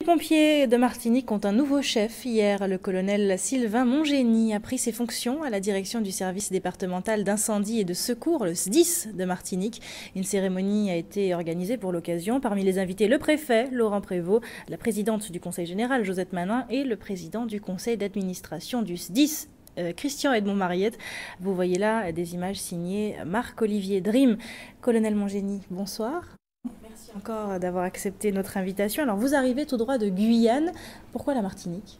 Les pompiers de Martinique ont un nouveau chef. Hier, le colonel Sylvain Mongénie a pris ses fonctions à la direction du service départemental d'incendie et de secours, le SDIS de Martinique. Une cérémonie a été organisée pour l'occasion. Parmi les invités, le préfet Laurent Prévost, la présidente du conseil général Josette Manin et le président du conseil d'administration du SDIS, Christian Edmond Mariette. Vous voyez là des images signées Marc-Olivier Dream. Colonel Mongénie, bonsoir. Merci encore d'avoir accepté notre invitation. Alors vous arrivez tout droit de Guyane. Pourquoi la Martinique?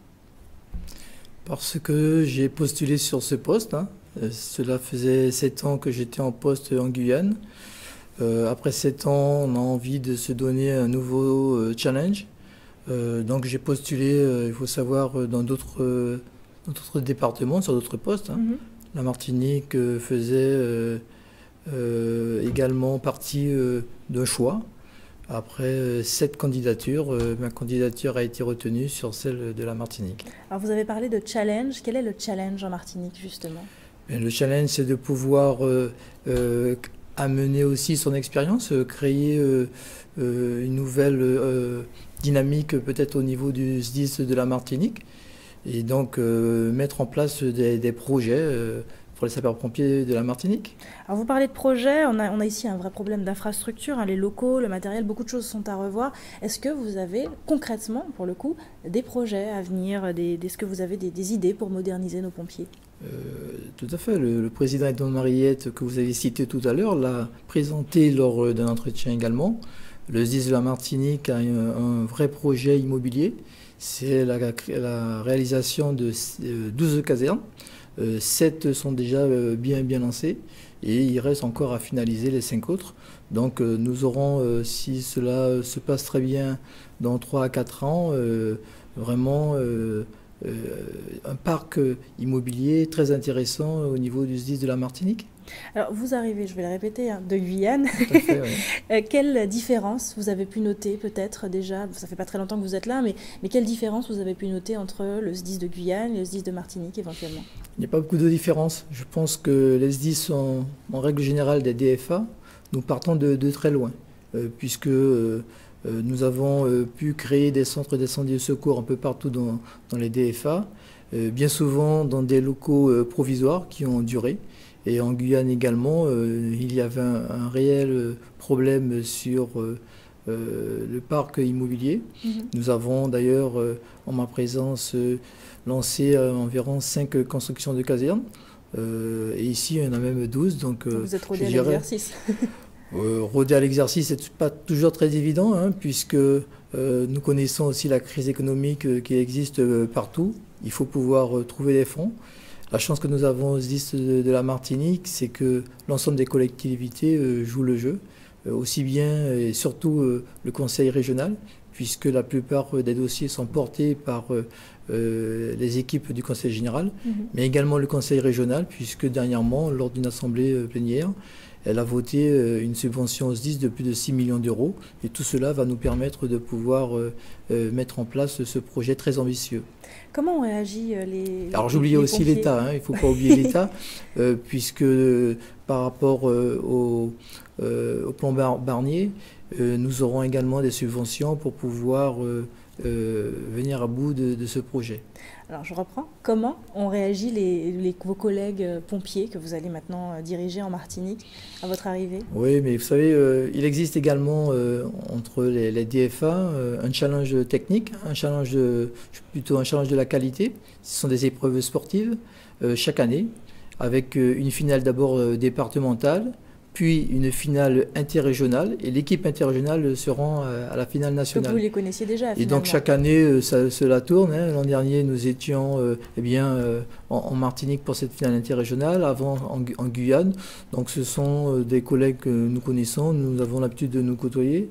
Parce que j'ai postulé sur ce poste. Cela faisait 7 ans que j'étais en poste en Guyane. Après 7 ans, on a envie de se donner un nouveau challenge. Donc j'ai postulé, il faut savoir, dans d'autres départements, sur d'autres postes. La Martinique faisait également partie d'un choix. Après 7 candidatures, ma candidature a été retenue sur celle de la Martinique. Alors vous avez parlé de challenge. Quel est le challenge en Martinique justement? Le challenge, c'est de pouvoir amener aussi son expérience, créer une nouvelle dynamique peut-être au niveau du SDIS de la Martinique et donc mettre en place des projets pour les sapeurs-pompiers de la Martinique. Alors vous parlez de projets, on a ici un vrai problème d'infrastructure, les locaux, le matériel, beaucoup de choses sont à revoir. Est-ce que vous avez concrètement, pour le coup, des projets à venir, est-ce que vous avez des idées pour moderniser nos pompiers? Tout à fait. Le président Edmond Mariette, que vous avez cité tout à l'heure, l'a présenté lors d'un entretien également. Le SDIS de la Martinique a un vrai projet immobilier. C'est la réalisation de 12 casernes. 7 sont déjà bien lancés et il reste encore à finaliser les 5 autres. Donc nous aurons, si cela se passe très bien, dans 3 à 4 ans, vraiment un parc immobilier très intéressant au niveau du SDIS de la Martinique. Alors vous arrivez, je vais le répéter, de Guyane. Tout à fait, oui. Quelle différence vous avez pu noter peut-être déjà, ça fait pas très longtemps que vous êtes là, mais quelle différence vous avez pu noter entre le SDIS de Guyane et le SDIS de Martinique éventuellement? Il n'y a pas beaucoup de différence. Je pense que les SDIS sont en règle générale des DFA. Nous partons de très loin, puisque nous avons pu créer des centres d'incendie et de secours un peu partout dans les DFA, bien souvent dans des locaux provisoires qui ont duré. Et en Guyane également, il y avait un réel problème sur le parc immobilier. Nous avons d'ailleurs, en ma présence, lancé environ 5 constructions de casernes. Et ici, il y en a même 12. Donc, vous êtes rodé à l'exercice. Rodé à l'exercice, c'est pas toujours très évident, puisque nous connaissons aussi la crise économique qui existe partout. Il faut pouvoir trouver des fonds. La chance que nous avons au SDIS de la Martinique, c'est que l'ensemble des collectivités jouent le jeu, aussi bien et surtout le conseil régional, puisque la plupart des dossiers sont portés par les équipes du conseil général, mais également le conseil régional, puisque dernièrement, lors d'une assemblée plénière, elle a voté une subvention au SDIS de plus de 6 millions d'euros. Et tout cela va nous permettre de pouvoir mettre en place ce projet très ambitieux. Comment ont réagi Alors j'oubliais aussi l'État, il ne faut pas oublier l'État, puisque par rapport au plan Barnier, nous aurons également des subventions pour pouvoir venir à bout de ce projet. Alors je reprends. Comment ont réagi vos collègues pompiers que vous allez maintenant diriger en Martinique à votre arrivée? Oui, mais vous savez, il existe également entre les DFA un challenge technique, plutôt un challenge de la qualité. Ce sont des épreuves sportives chaque année, avec une finale d'abord départementale, puis une finale interrégionale, et l'équipe interrégionale se rend à la finale nationale. Donc vous les connaissiez déjà, finalement. Et donc chaque année, cela tourne. L'an dernier, nous étions en Martinique pour cette finale interrégionale, avant en Guyane. Donc ce sont des collègues que nous connaissons, nous avons l'habitude de nous côtoyer.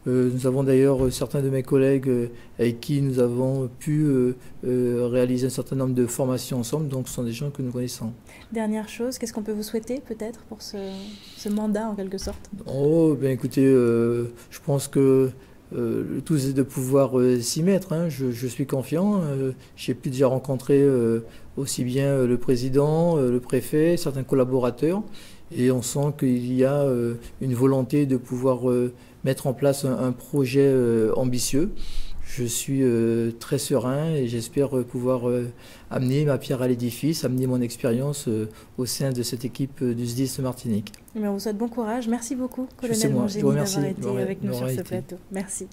Nous avons d'ailleurs certains de mes collègues avec qui nous avons pu réaliser un certain nombre de formations ensemble, donc ce sont des gens que nous connaissons. Dernière chose, qu'est-ce qu'on peut vous souhaiter peut-être pour ce mandat en quelque sorte? Oh, bien écoutez, je pense que le tout c'est de pouvoir s'y mettre. Je suis confiant. J'ai pu déjà rencontrer aussi bien le président, le préfet, certains collaborateurs, et on sent qu'il y a une volonté de pouvoir mettre en place un projet ambitieux. je suis très serein et j'espère pouvoir amener ma pierre à l'édifice, amener mon expérience au sein de cette équipe du SDIS Martinique. On vous souhaite bon courage. Merci beaucoup, colonel Mongénie, d'avoir été avec nous sur ce plateau. Merci.